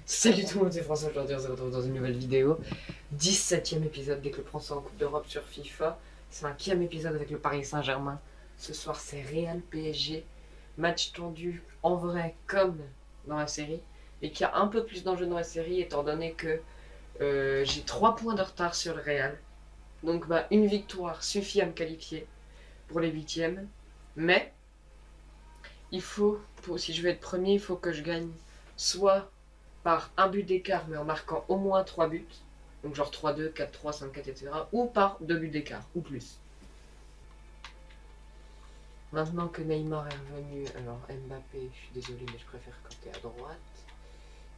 Salut tout le monde, c'est François, aujourd'hui on se retrouve dans une nouvelle vidéo. 17ème épisode des clubs français en Coupe d'Europe sur FIFA. 5ème épisode avec le Paris Saint-Germain. Ce soir c'est Real PSG. Match tendu en vrai comme dans la série. Et qui a un peu plus d'enjeux dans la série étant donné que j'ai 3 points de retard sur le Real. Donc une victoire suffit à me qualifier pour les 8ème. Mais il faut, si je veux être premier, il faut que je gagne soit par un but d'écart, mais en marquant au moins 3 buts, donc genre 3-2, 4-3, 5-4, etc., ou par 2 buts d'écart, ou plus. Maintenant que Neymar est revenu, alors Mbappé, je suis désolé, mais je préfère quand t'es à droite.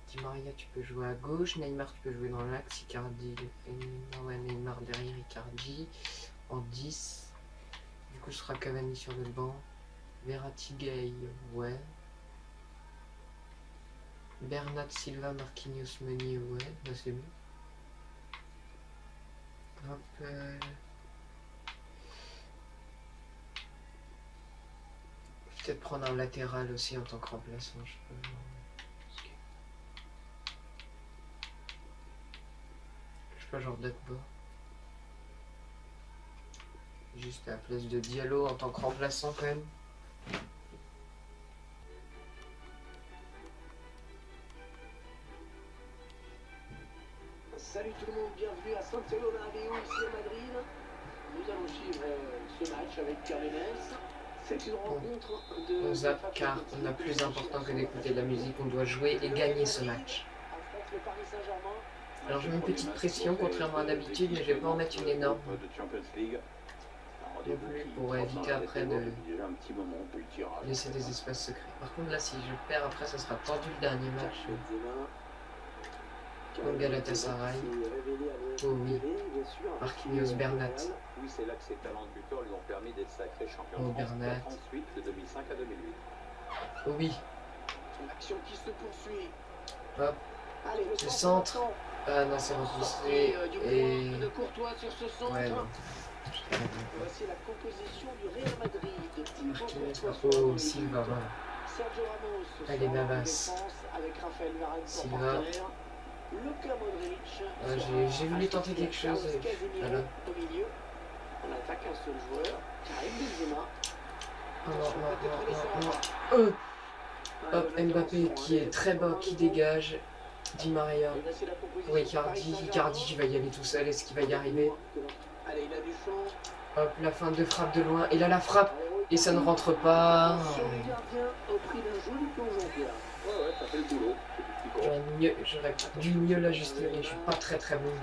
Di Maria, tu peux jouer à gauche, Neymar, tu peux jouer dans l'axe, Icardi, ouais, Neymar derrière Icardi, en 10. Du coup, ce sera Cavani sur le banc. Verratti, Gay, ouais. Bernat Silva, Marquinhos, Meunier, ouais, là c'est mieux. Hop, je vais peut-être prendre un latéral aussi en tant que remplaçant, je sais pas, genre Dagba. Juste à la place de Diallo en tant que remplaçant quand même. Salut tout le monde, bienvenue à Santiago Bernabéu, ici à Madrid. Nous allons suivre ce match avec Carmenes. C'est une rencontre de... On zappe car on a plus important que d'écouter de la musique, on doit jouer et gagner ce match. Alors je mets une petite pression contrairement à d'habitude, mais je vais pas en mettre une énorme. Non plus pour éviter après de laisser des espaces secrets. Par contre là si je perds après ça sera tendu le dernier match. Contre Galatasaray. Oh oui. Marquinhos, Bernat. Oui, c'est là que ses talents de buteur lui ont permis d'être sacré champion Oh, de France Bernat. ensuite de 2005 à 2008. Oh oui. Action qui se poursuit. Hop. Allez, Le centre. Ah non, c'est repoussé. Et... de Courtois sur ce centre. Ouais, non. Voici la composition du Real Madrid. Oh, Silva, voilà. Sergio Ramos. Allez, Navas. Avec Raphaël Varane pour Silva. partenaire. Luka Modric. J'ai voulu tenter quelque chose. Voilà. Au milieu. On attaque un seul joueur. Karim Benzema. Oh, non. Hop, Mbappé qui est très bas, qui dégage. Di Maria. Oui, Icardi qui va y aller tout seul. Est-ce qu'il va y arriver? Hop, la fin de frappe de loin. Et là, la frappe. Et ça ne rentre pas. J'aurais dû mieux l'ajuster, mais je suis pas très bon.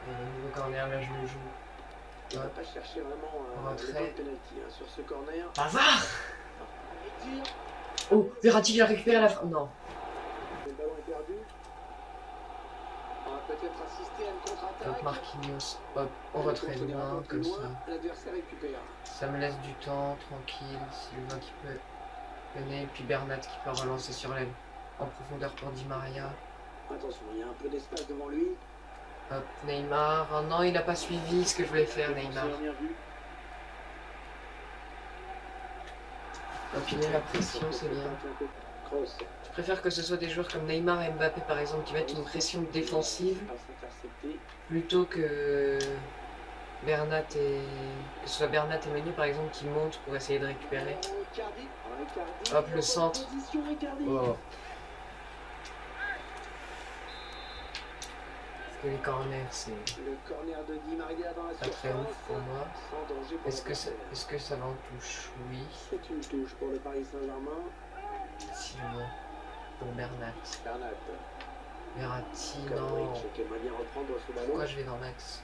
Et le nouveau corner, là, je le joue. On va pas chercher vraiment retrait. sur ce corner. Bavard. Oh, Verratti qui a récupéré la frappe. Non. Le ballon est perdu. On va peut-être assister à une contre-attaque. Hop, Marquinhos. Hop, on retrait de main, comme ça. L'adversaire récupère. Ça me laisse du temps, tranquille. Silva qui peut mener, puis Bernat qui peut relancer sur l'aile. En profondeur pour Di Maria. Attention, il y a un peu d'espace devant lui. Hop, Neymar. Oh non, il n'a pas suivi ce que je voulais faire, Neymar. Hop, il met la pression, c'est bien. Je préfère que ce soit des joueurs comme Neymar et Mbappé, par exemple, qui mettent une pression défensive, plutôt que Bernat et... que ce soit Bernat et Meunier, par exemple, qui montent pour essayer de récupérer. Hop, le centre. Oh. Parce que les corners, c'est pas très ouf pour moi. Est-ce que ça va en touche? Oui. C'est une touche pour le Paris Saint-Germain. Silva pour Bernat. Verratti, non. Pourquoi je vais dans l'axe?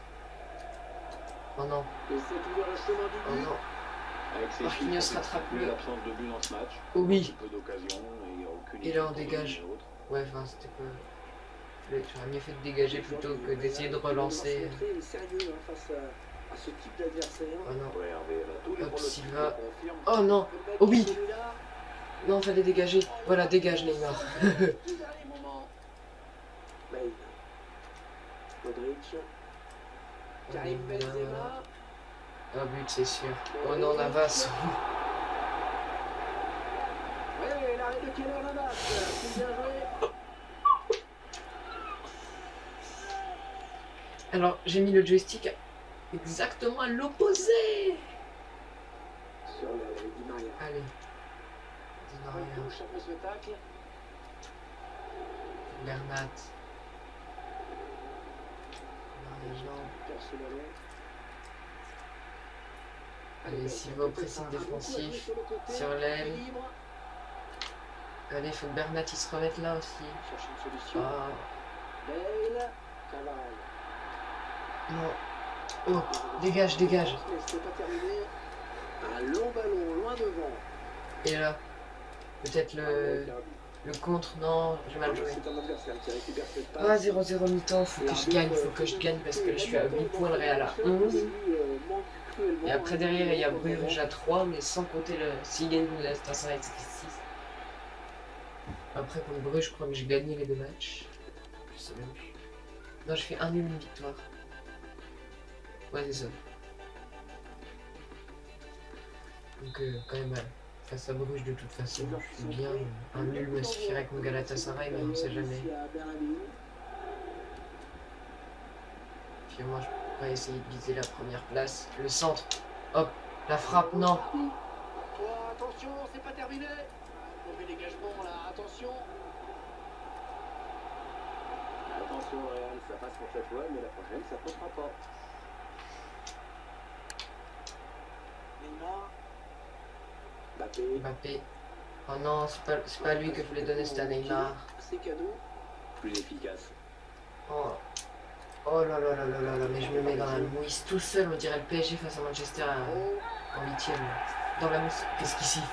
Oh non. Oh non. Marquinhos rattrape-le. Oh oui. Et là on dégage. Ouais, enfin c'était peu... J'aurais mieux fait de dégager plutôt que d'essayer de relancer. Oh non. Hop, Silva. Oh non. Oh oui. Non, fallait dégager. Voilà, dégage Neymar. Karim Benzema. Un but, c'est sûr. Oh non, Navas. de Keller Navas. C'est bien joué. Alors, j'ai mis le joystick exactement à l'opposé. Sur le Di Maria. Allez. Di Bonne Maria, touche après ce tacle. Bernat. Marie-Jean. Perd ce ballon. Allez, Silva au pressing défensif. Sur l'aile. Allez, faut que Bernat il se remette là aussi. Cherche une solution. Ah, Bale. Cavale. non. Oh, dégage, dégage. Mais c'est pas terminé. Un long ballon, loin devant. Et là, peut-être le contre, non, j'ai mal joué. C'est un adversaire qui récupère cette passe. Ah, 0-0 mi-temps, faut que je gagne, parce que là, je suis à 8 points, le Real à 11. Et après, derrière, il y a Bruges à 3, mais sans compter le. S'il gagne le Galatasaray, ça fait 6. Après, contre Bruges, je crois que j'ai gagné les 2 matchs. Je sais même plus. Non, je fais 1 nul, une victoire. Ouais, c'est ça. Donc, quand même, face à Bruges, de toute façon, je suis bien. Un nul me suffirait contre Galatasaray, mais on ne sait jamais. Puis moi, je pourrais essayer de viser la première place. Le centre. Hop, la frappe, non. Attention, c'est pas terminé. Mauvais dégagement là, attention. Attention Real, ça passe pour cette fois, mais la prochaine, ça ne passera pas. Neymar. Mbappé. Mbappé. Oh non, c'est pas lui que je voulais donner, c'était à Neymar. C'est cadeau. Plus efficace. Oh. Oh là là là là là là, mais je me mets dans la mouise tout seul, on dirait le PSG face à Manchester en 8ème. Dans la mouise. Qu'est-ce qu'il siffle?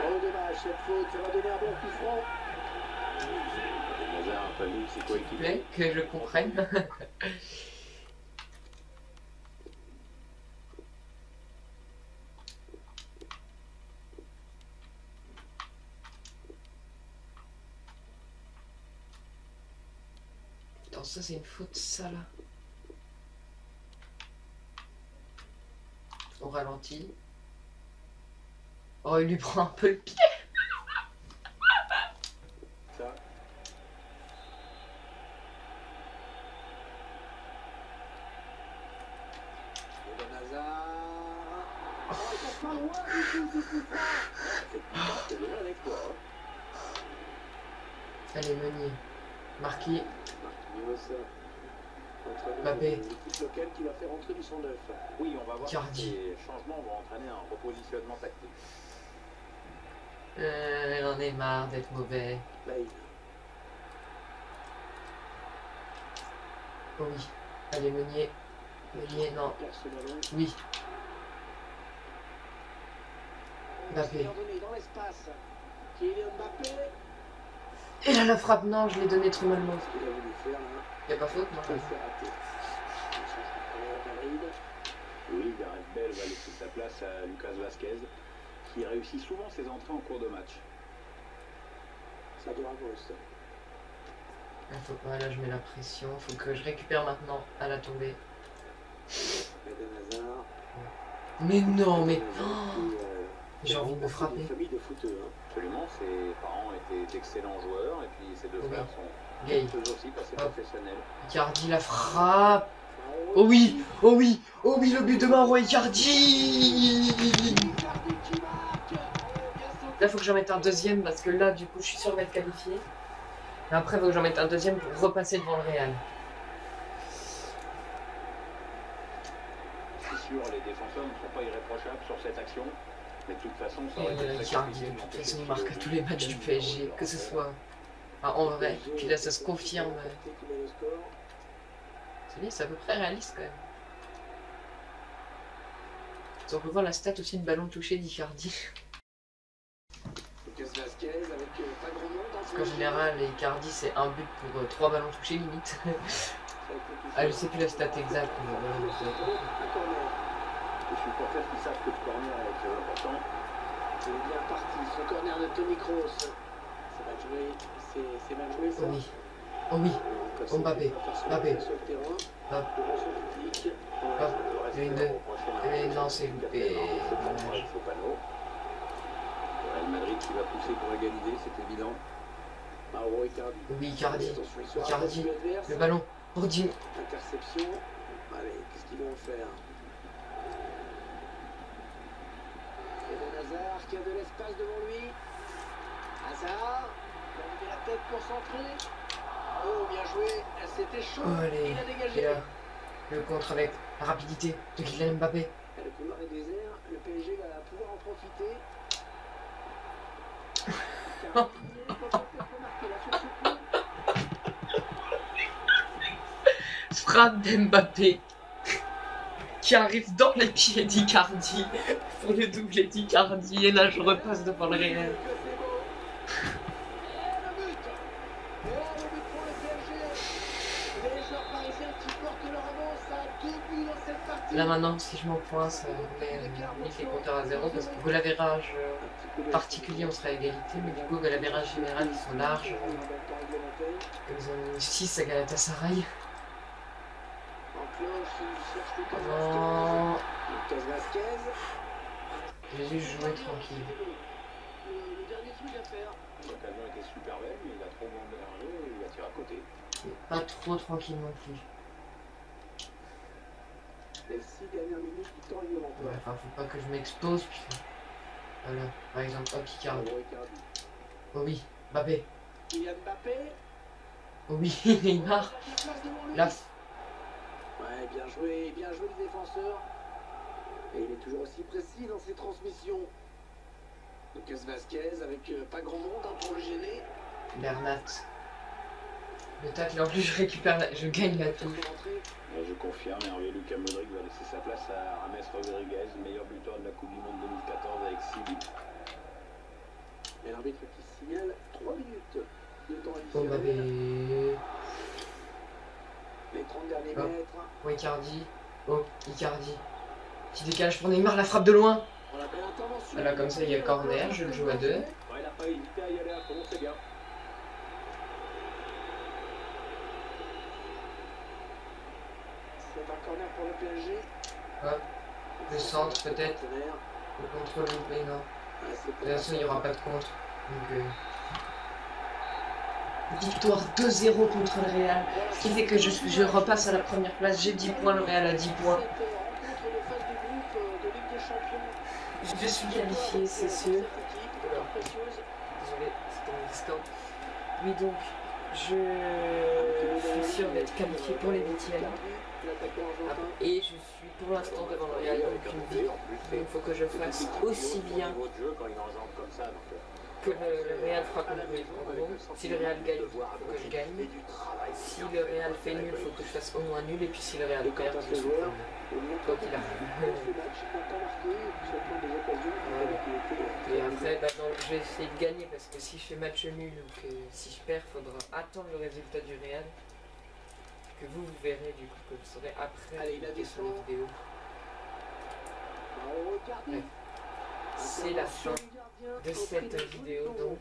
Oh dommage, cette faute, ça va donner un bon coup franc. Hazard a fallu ses S'il vous coéquipiers. plaît, que je comprenne. Attends, ça c'est une faute, ça là. On ralentit. Oh, il lui prend un peu le pied. Ça, Eden Hazard. Oh, il passe pas loin du tout, ce coup franc. cette victoire, c'est déjà un exploit. Hein. Allez, Meunier. Marquis. Marquinhos. Mbappé. L'équipe locale qui va faire entrer du 109. Oui, on va voir Icardi. si ces changements vont entraîner un repositionnement tactique. J'en ai marre d'être mauvais. Bale. Oh oui. Allez, Meunier. Meunier, non. Perd ce ballon. Oui. Mbappé. Donné dans l'espace. Kylian Mbappé. Et là, la frappe, non, je l'ai donné trop mal. Ce qu'il a voulu faire là. Y'a pas faute, non? Ça s'est raté. Il change de Real Madrid. Oui, Gareth Bale va laisser sa place à Lucas Vazquez, qui réussit souvent ses entrées en cours de match. Ça doit Ramos. Là, je mets la pression. Faut que je récupère maintenant à la tombée. Eden Hazard. Mais non, mais. Eden Oh, Hazard qui, j'ai envie de me une frapper. famille de footeux. Hein. Absolument, ses parents étaient d'excellents joueurs, et puis ses deux Oui. frères sont Gay. eux aussi passés Hop. professionnels. Icardi, la frappe. Oh oui, oh oui, oh oui, le but de Mauro Icardi. Icardi qui marque. Bien sauté. Là, faut que j'en mette un deuxième parce que là, du coup, je suis sûr d'être qualifié. Et après, faut que j'en mette un deuxième pour repasser devant le Real. C'est sûr, les défenseurs ne sont pas irréprochables sur cette action, mais de toute façon, ça Et aurait été très Icardi, compliqué de de toute l'empêcher façon, de il marque à tirer tous les matchs du PSG, que ce soit en vrai. Puis là, ça se confirme. C'est à peu près réaliste quand même. On peut voir la stat aussi de ballon touché d'Icardi. Lucas Vazquez avec pas grand monde. Parce qu'en général, Icardi c'est un but pour 3 ballons touchés limite. Ah, je sais plus la stat exacte. Mais voilà, Un corner. Les supporters qui savent que le corner est très important. Il est bien parti. Ce corner de Toni Kroos. C'est mal joué. C'est mal joué ça. oh oui, oh oui, Comme Mbappé, c'est Mbappé. sur le terrain. hop, Devant son public. hop. Le Une, respect reproché et non, c'est loupé. au panneau. Le Real Madrid qui va pousser pour égaliser, c'est évident. Mauro Icardi. Oui, Icardi. Attention, il sera Icardi. battu adverse. Le ballon. Oh, dis. Interception. Allez, qu'est-ce qu'ils vont faire? Eden Hazard qui a de l'espace devant lui. Hazard. Il a levé la tête pour centrer. Oh, bien joué. C'était chaud. Oh, allez. Il a dégagé. Et là, le contre avec la rapidité de Kylian Mbappé. Et le couloir est désert. Le PSG va pouvoir en profiter. Frappe d'Mbappé qui arrive dans les pieds d'Icardi pour le doublé d'Icardi. Et là, je repasse devant le Real. Là maintenant, si je m'en pointe, ça met les compteurs à zéro parce que goal average particulier, on sera à égalité, mais du coup, goal average général, ils sont larges. Ils ont mis 6 à Galatasaray. Non. J'ai juste joué tranquille. L'occasion était super belle, mais il a trop bombé un jeu et il a tiré à côté. Pas trop tranquille non plus. Les 6 dernières minutes du temps réglementaire. Ouais, enfin, faut pas que je m'expose. Puis... Voilà, par exemple, hop, Icardi. Oh oui, Mbappé. Kylian Mbappé. Oh oui, Neymar. Là. Ouais, bien joué le défenseur. Et il est toujours aussi précis dans ses transmissions. Lucas Vasquez avec pas grand monde pour le gêner. Bernat. Le tacle, en plus je récupère, je gagne la touche. Je confirme, Hervé Lucas Modric va laisser sa place à James Rodriguez, meilleur buteur de la Coupe du Monde 2014 avec 6 buts. Et l'arbitre qui signale 3 minutes de temps Oh additionnel. Mbappé. Les 30 derniers Oh. mètres. Oh Icardi. Oh Icardi. Petit décalage pour Neymar, la frappe de loin. On a belle intervention. Voilà, comme ça il y a corner, je le joue à 2. Ouais, il n'a pas hésité à y aller à fond, c'est bien. C'est un corner pour le PSG. Hop, le centre peut-être. Le contrôle loupé, non. De toute façon, il n'y aura pas de contre. Donc, victoire 2-0 contre le Real. Ce qui fait que je repasse à la première place. J'ai 10 points, le Real a 10 points. Je suis qualifié, c'est sûr. Désolé, c'était mon discord. Oui, donc, je suis sûr d'être qualifié pour les huitièmes. Et je suis pour l'instant devant le Real avec une vie. Donc il faut que je fasse aussi bien que le Real fera contre lui. En gros, si le Real gagne, il faut que je gagne. Si le Real fait nul, il faut que je fasse au moins nul. Et puis si le Real perd, je suis nul. Quoi qu'il arrive. Et après, bah, non, je vais essayer de gagner parce que si je fais match nul ou que si je perds, il faudra attendre le résultat du Real. Que vous verrez du coup, que vous saurez après cliquer sur la vidéo. Ouais. C'est la fin de cette vidéo donc.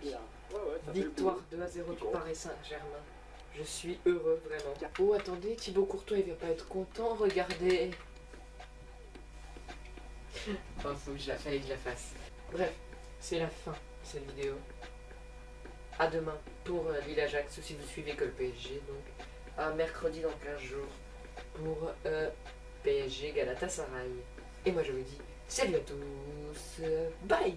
Victoire 2-0 du Paris Saint-Germain. Je suis heureux vraiment. Oh attendez, Thibaut Courtois il va pas être content, regardez. Enfin faut que je la fasse. Bref, c'est la fin de cette vidéo. À demain pour Lille-Ajax, si vous suivez que le PSG donc. À mercredi dans 15 jours pour PSG Galatasaray. Et moi je vous dis salut à tous, bye.